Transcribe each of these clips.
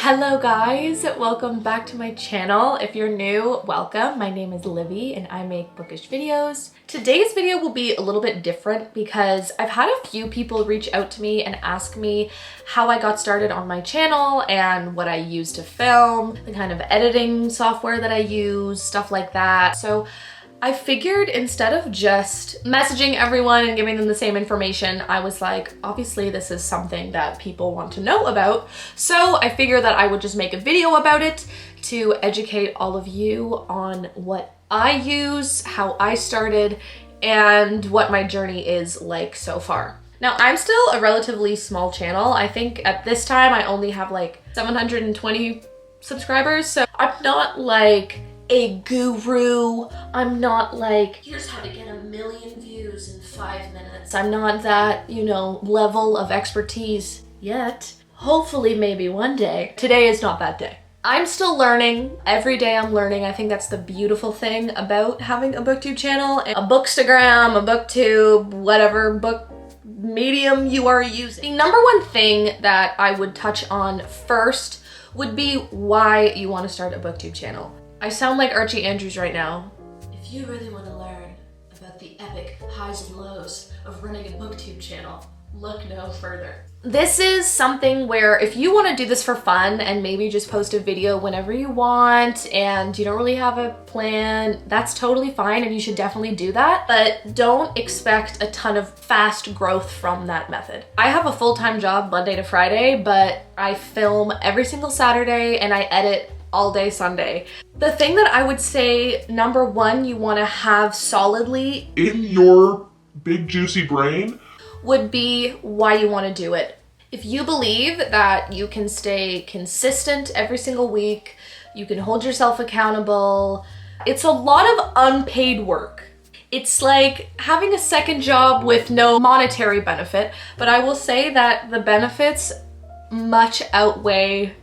Hello guys, welcome back to my channel. If you're new, welcome. My name is Livy and I make bookish videos. Today's video will be a little bit different because I've had a few people reach out to me and ask me how I got started on my channel and what I use to film, the kind of editing software that I use, stuff like that. So I figured instead of just messaging everyone and giving them the same information, I was like, obviously this is something that people want to know about. So I figured that I would just make a video about it to educate all of you on what I use, how I started, and what my journey is like so far. Now, I'm still a relatively small channel. I think at this time I only have like 720 subscribers. So I'm not like a guru. I'm not like, here's how to get 1 million views in 5 minutes. I'm not that, you know, level of expertise yet. Hopefully, maybe one day. Today is not that day. I'm still learning. Every day I'm learning. I think that's the beautiful thing about having a booktube channel, a bookstagram, a booktube, whatever book medium you are using. The number one thing that I would touch on first would be why you want to start a booktube channel. I sound like Archie Andrews right now. If you really want to learn about the epic highs and lows of running a booktube channel, look no further. This is something where if you want to do this for fun and maybe just post a video whenever you want and you don't really have a plan, that's totally fine and you should definitely do that. But don't expect a ton of fast growth from that method. I have a full-time job Monday to Friday, but I film every single Saturday and I edit all day Sunday. The thing that I would say, number one, you want to have solidly in your big juicy brain would be why you want to do it. If you believe that you can stay consistent every single week, you can hold yourself accountable. It's a lot of unpaid work. It's like having a second job with no monetary benefit, but I will say that the benefits much outweigh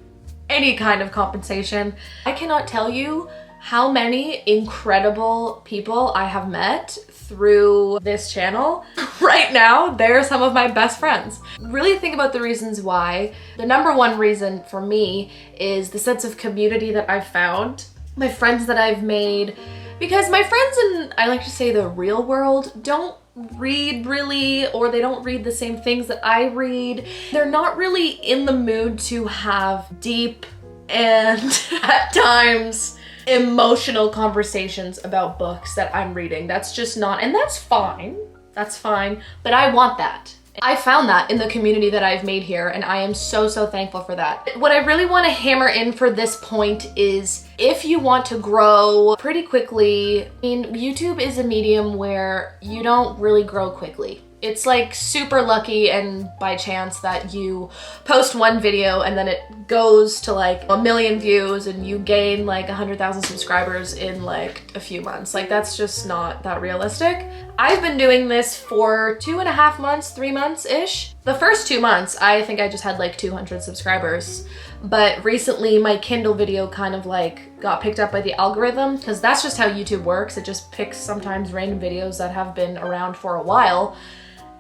any kind of compensation. I cannot tell you how many incredible people I have met through this channel. Right now, they're some of my best friends. Really think about the reasons why. The number one reason for me is the sense of community that I've found, my friends that I've made, because my friends in, I like to say, the real world don't read really, or they don't read the same things that I read. They're not really in the mood to have deep and at times emotional conversations about books that I'm reading. That's just not, and that's fine. That's fine, but I want that. I found that in the community that I've made here, and I am so thankful for that. What I really want to hammer in for this point is if you want to grow pretty quickly, I mean, YouTube is a medium where you don't really grow quickly. It's like super lucky and by chance that you post one video and then it goes to like 1 million views and you gain like 100,000 subscribers in like a few months. Like that's just not that realistic. I've been doing this for 2.5 months, 3 months-ish. The first 2 months, I think I just had like 200 subscribers. But recently my Kindle video kind of like got picked up by the algorithm because that's just how YouTube works. It just picks sometimes random videos that have been around for a while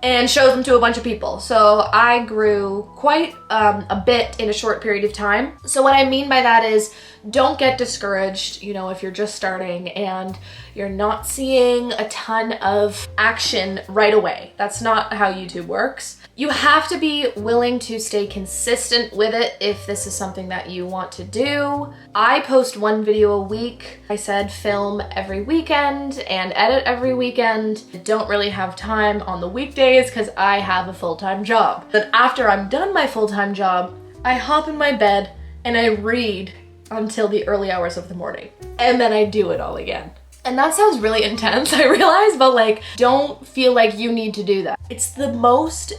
and shows them to a bunch of people. So I grew quite a bit in a short period of time. So what I mean by that is don't get discouraged, you know, if you're just starting and you're not seeing a ton of action right away. That's not how YouTube works. You have to be willing to stay consistent with it if this is something that you want to do. I post 1 video a week. I said film every weekend and edit every weekend. I don't really have time on the weekdays because I have a full-time job. Then after I'm done my full-time job, I hop in my bed and I read until the early hours of the morning. And then I do it all again. And that sounds really intense, I realize, but like, don't feel like you need to do that. It's the most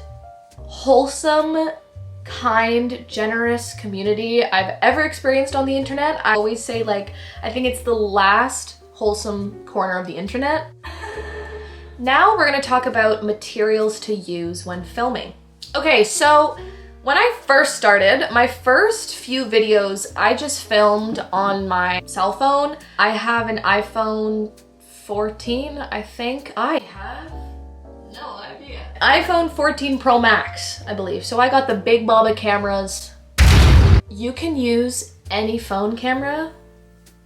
wholesome, kind, generous community I've ever experienced on the internet. I always say like, I think it's the last wholesome corner of the internet. Now we're gonna talk about materials to use when filming. Okay, so when I first started, my first few videos, I just filmed on my cell phone. I have an iPhone 14, I think. I have no idea. iPhone 14 Pro Max, I believe. So I got the big Baba cameras. You can use any phone camera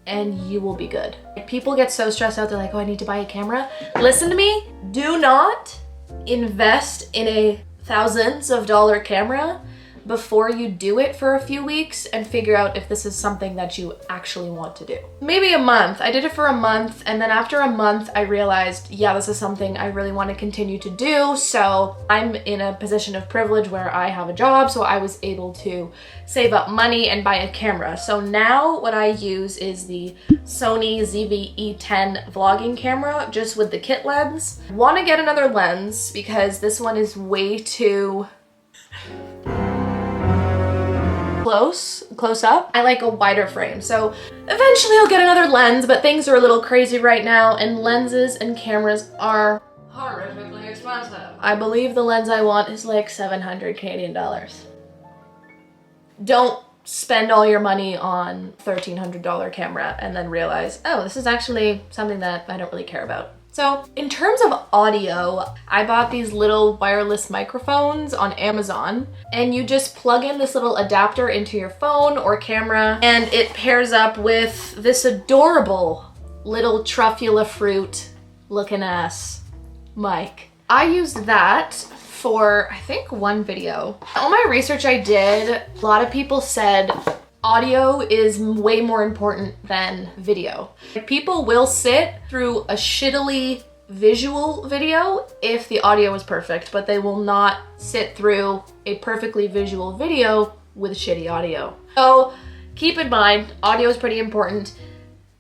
and you will be good. People get so stressed out, they're like, oh, I need to buy a camera. Listen to me, do not invest in a thousands of dollar camera before you do it for a few weeks and figure out if this is something that you actually want to do. Maybe a month. I did it for a month, and then after a month I realized, yeah, this is something I really want to continue to do. So I'm in a position of privilege where I have a job, so I was able to save up money and buy a camera. So now what I use is the Sony ZV-E10 vlogging camera, just with the kit lens. Want to get another lens because this one is way too close up. I like a wider frame, so eventually I'll get another lens, but things are a little crazy right now and lenses and cameras are horrifically expensive. I believe the lens I want is like 700 Canadian dollars. Don't spend all your money on $1,300 camera and then realize, oh, this is actually something that I don't really care about. So in terms of audio, I bought these little wireless microphones on Amazon, and you just plug in this little adapter into your phone or camera, and it pairs up with this adorable little truffula fruit looking ass mic. I used that for, I think, one video. All my research I did, a lot of people said audio is way more important than video. People will sit through a shittily visual video if the audio is perfect, but they will not sit through a perfectly visual video with shitty audio. So keep in mind, audio is pretty important.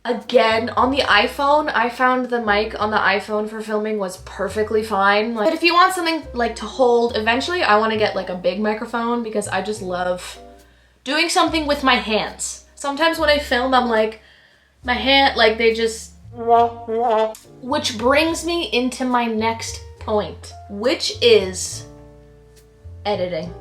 Again, on the iPhone, I found the mic on the iPhone for filming was perfectly fine. But if you want something like to hold, eventually I want to get like a big microphone because I just love doing something with my hands. Sometimes when I film, I'm like, my hand, like they just, which brings me into my next point, which is editing.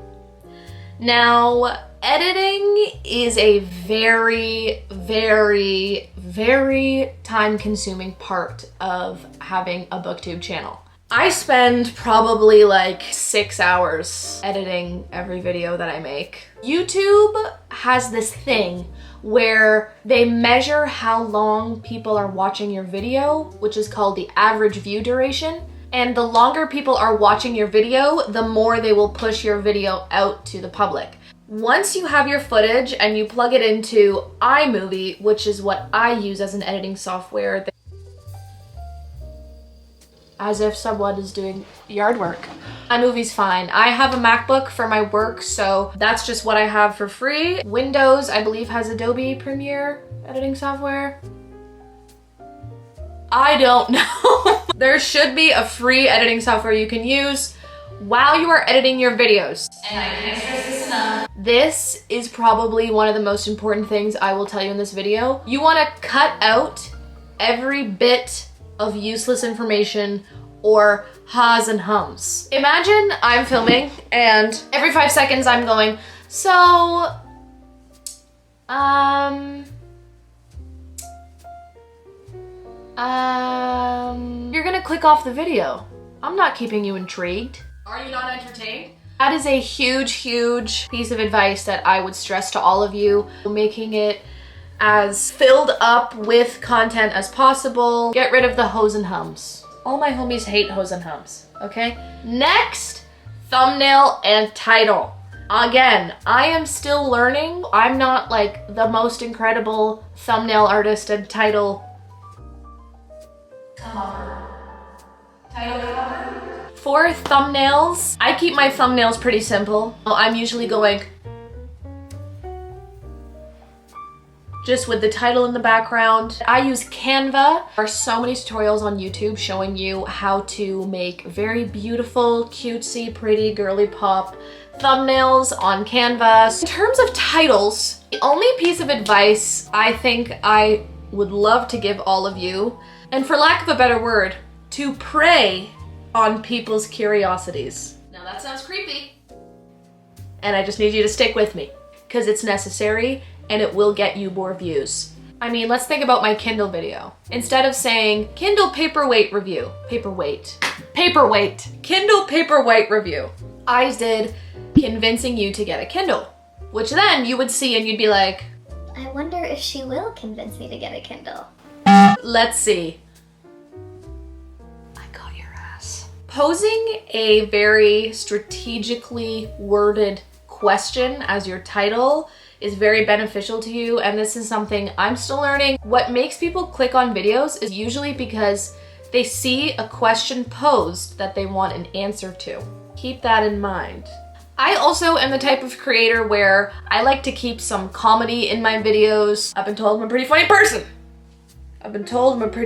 Now, editing is a very, very, very time-consuming part of having a booktube channel. I spend probably like 6 hours editing every video that I make. YouTube has this thing where they measure how long people are watching your video, which is called the average view duration. And the longer people are watching your video, the more they will push your video out to the public. Once you have your footage and you plug it into iMovie, which is what I use as an editing software, as if someone is doing yard work. iMovie's fine. I have a MacBook for my work, so that's just what I have for free. Windows, I believe, has Adobe Premiere editing software. I don't know. There should be a free editing software you can use while you are editing your videos. And I can't stress this enough. This is probably one of the most important things I will tell you in this video. You want to cut out every bit of useless information or ha's and hums. Imagine I'm filming and every 5 seconds I'm going, so, you're gonna click off the video. I'm not keeping you intrigued. Are you not entertained? That is a huge, huge piece of advice that I would stress to all of you, making it as filled up with content as possible. Get rid of the hoes and hums. All my homies hate hoes and hums, okay? Next, thumbnail and title. Again, I am still learning. I'm not like the most incredible thumbnail artist and title cover. For thumbnails, I keep my thumbnails pretty simple. I'm usually going just with the title in the background. I use Canva. There are so many tutorials on YouTube showing you how to make very beautiful, cutesy, pretty, girly pop thumbnails on Canva. In terms of titles, the only piece of advice I think I would love to give all of you, and for lack of a better word, to prey on people's curiosities. Now that sounds creepy, and I just need you to stick with me because it's necessary and it will get you more views. I mean, let's think about my Kindle video. Instead of saying Kindle paperweight review, Kindle paperweight review, I did convincing you to get a Kindle. which then you would see and you'd be like, I wonder if she will convince me to get a Kindle. let's see. I got your ass. Posing a very strategically worded question as your title is very beneficial to you, and this is something I'm still learning. What makes people click on videos is usually because they see a question posed that they want an answer to. Keep that in mind. I also am the type of creator where I like to keep some comedy in my videos. I've been told I'm a pretty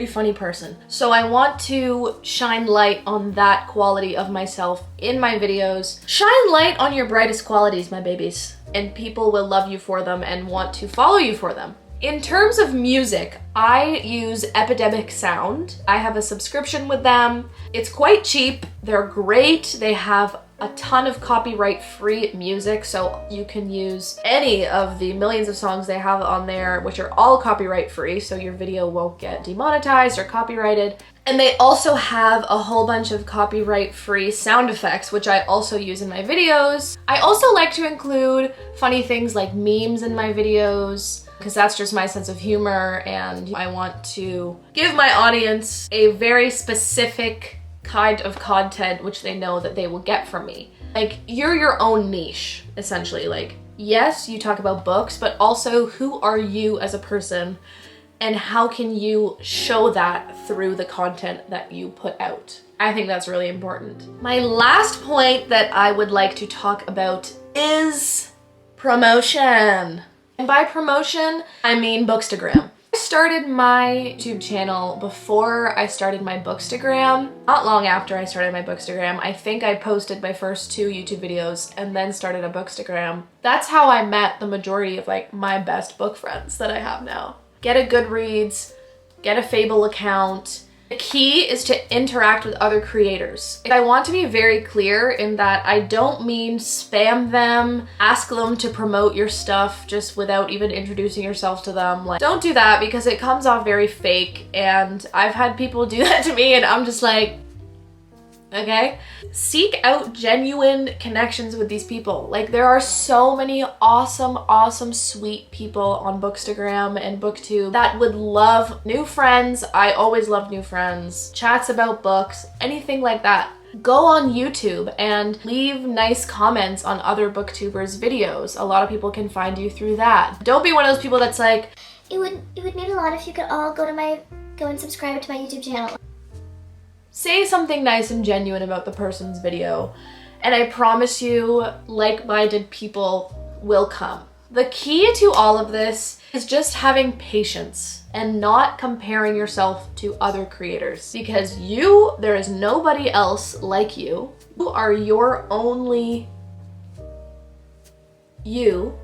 funny person. So I want to shine light on that quality of myself in my videos. Shine light on your brightest qualities, my babies, and people will love you for them and want to follow you for them. In terms of music, I use Epidemic Sound. I have a subscription with them. It's quite cheap. They're great. They have a ton of copyright-free music, so you can use any of the millions of songs they have on there, which are all copyright-free, so your video won't get demonetized or copyrighted. And they also have a whole bunch of copyright-free sound effects, which I also use in my videos. I also like to include funny things like memes in my videos, because that's just my sense of humor, and I want to give my audience a very specific kind of content which they know that they will get from me. Like, you're your own niche, essentially. Like, yes, you talk about books, but also who are you as a person, and how can you show that through the content that you put out? I think that's really important. My last point that I would like to talk about is promotion. And by promotion, I mean bookstagram. I started my YouTube channel before I started my bookstagram. Not long after I started my bookstagram. I think I posted my first 2 YouTube videos and then started a bookstagram. That's how I met the majority of like my best book friends that I have now. Get a Goodreads, get a Fable account. The key is to interact with other creators. I want to be very clear in that I don't mean spam them, ask them to promote your stuff just without even introducing yourself to them. Like, don't do that because it comes off very fake, and I've had people do that to me and I'm just like, okay? Seek out genuine connections with these people. Like, there are so many awesome, sweet people on Bookstagram and Booktube that would love new friends. I always love new friends. Chats about books, anything like that. Go on YouTube and leave nice comments on other booktubers' videos. A lot of people can find you through that. Don't be one of those people that's like, It would mean a lot if you could all go and subscribe to my YouTube channel. say something nice and genuine about the person's video, and I promise you, like-minded people will come. The key to all of this is just having patience and not comparing yourself to other creators, because there is nobody else like you. You are your only you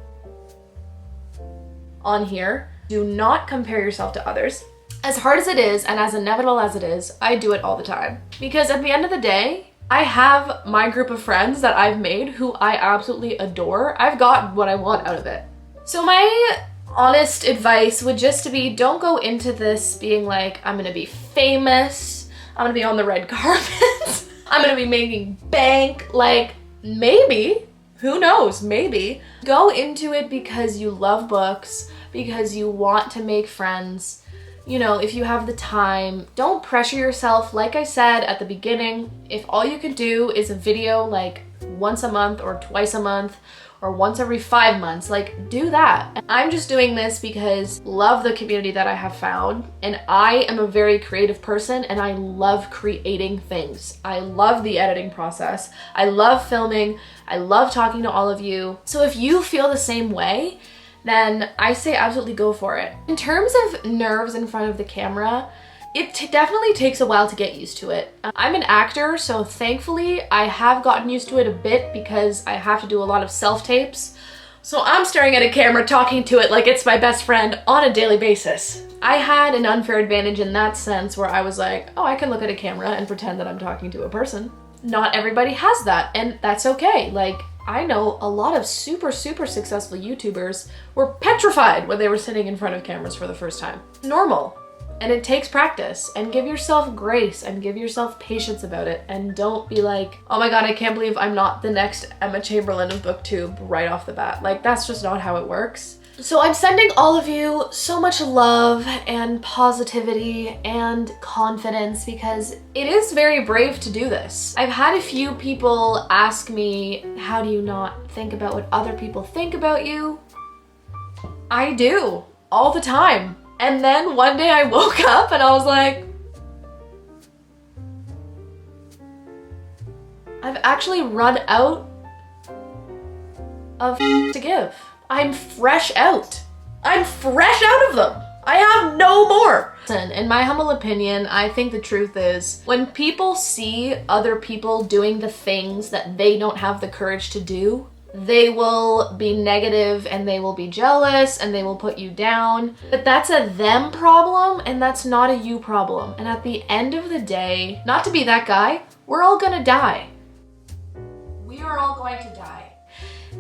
on here. Do not compare yourself to others. As hard as it is and as inevitable as it is, I do it all the time. Because at the end of the day, I have my group of friends that I've made who I absolutely adore. I've gotten what I want out of it. So my honest advice would just to be, don't go into this being like, I'm gonna be famous, I'm gonna be on the red carpet, I'm gonna be making bank. Like, maybe, who knows, maybe. Go into it because you love books, because you want to make friends. You know, if you have the time, don't pressure yourself. Like I said at the beginning, if all you can do is a video like once a month or twice a month or once every 5 months, like, do that. I'm just doing this because love the community that I have found, and I am a very creative person and I love creating things. I love the editing process. I love filming. I love talking to all of you. So if you feel the same way, then I say absolutely go for it. In terms of nerves in front of the camera, it definitely takes a while to get used to it. I'm an actor, so thankfully I have gotten used to it a bit because I have to do a lot of self-tapes. So I'm staring at a camera talking to it like it's my best friend on a daily basis. I had an unfair advantage in that sense where I was like, oh, I can look at a camera and pretend that I'm talking to a person. Not everybody has that, and that's okay. Like, I know a lot of super successful YouTubers were petrified when they were sitting in front of cameras for the first time. It's normal. And it takes practice, and give yourself grace and give yourself patience about it. And don't be like, oh my God, I can't believe I'm not the next Emma Chamberlain of booktube right off the bat. Like, that's just not how it works. So I'm sending all of you so much love and positivity and confidence because it is very brave to do this. I've had a few people ask me, how do you not think about what other people think about you? I do, all the time. And then one day I woke up and I was like, I've actually run out of to give. I'm fresh out. I'm fresh out of them. I have no more. Listen, in my humble opinion, I think the truth is when people see other people doing the things that they don't have the courage to do, they will be negative and they will be jealous and they will put you down. But that's a them problem and that's not a you problem. And at the end of the day, not to be that guy, we're all gonna die. We are all going to die.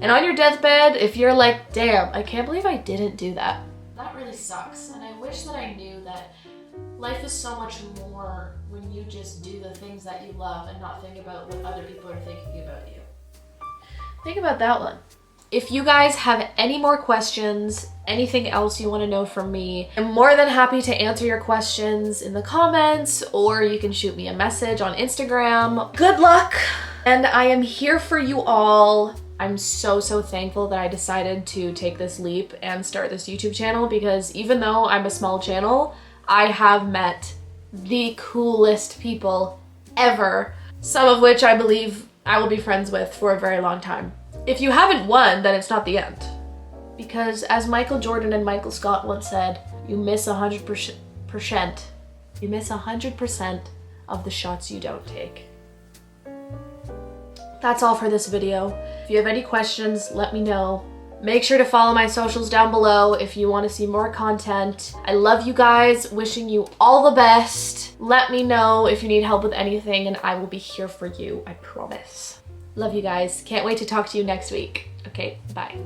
And on your deathbed, if you're like, damn, I can't believe I didn't do that. That really sucks. And I wish that I knew that life is so much more when you just do the things that you love and not think about what other people are thinking about you. Think about that one. If you guys have any more questions, anything else you want to know from me, I'm more than happy to answer your questions in the comments, or you can shoot me a message on Instagram. Good luck! And I am here for you all. I'm so thankful that I decided to take this leap and start this YouTube channel because even though I'm a small channel, I have met the coolest people ever, some of which I believe I will be friends with for a very long time. If you haven't won, then it's not the end. Because as Michael Jordan and Michael Scott once said, you miss 100%. You miss 100% of the shots you don't take. That's all for this video. If you have any questions, let me know. Make sure to follow my socials down below if you want to see more content. I love you guys, wishing you all the best. Let me know if you need help with anything and I will be here for you, I promise. Love you guys. Can't wait to talk to you next week. Okay, bye.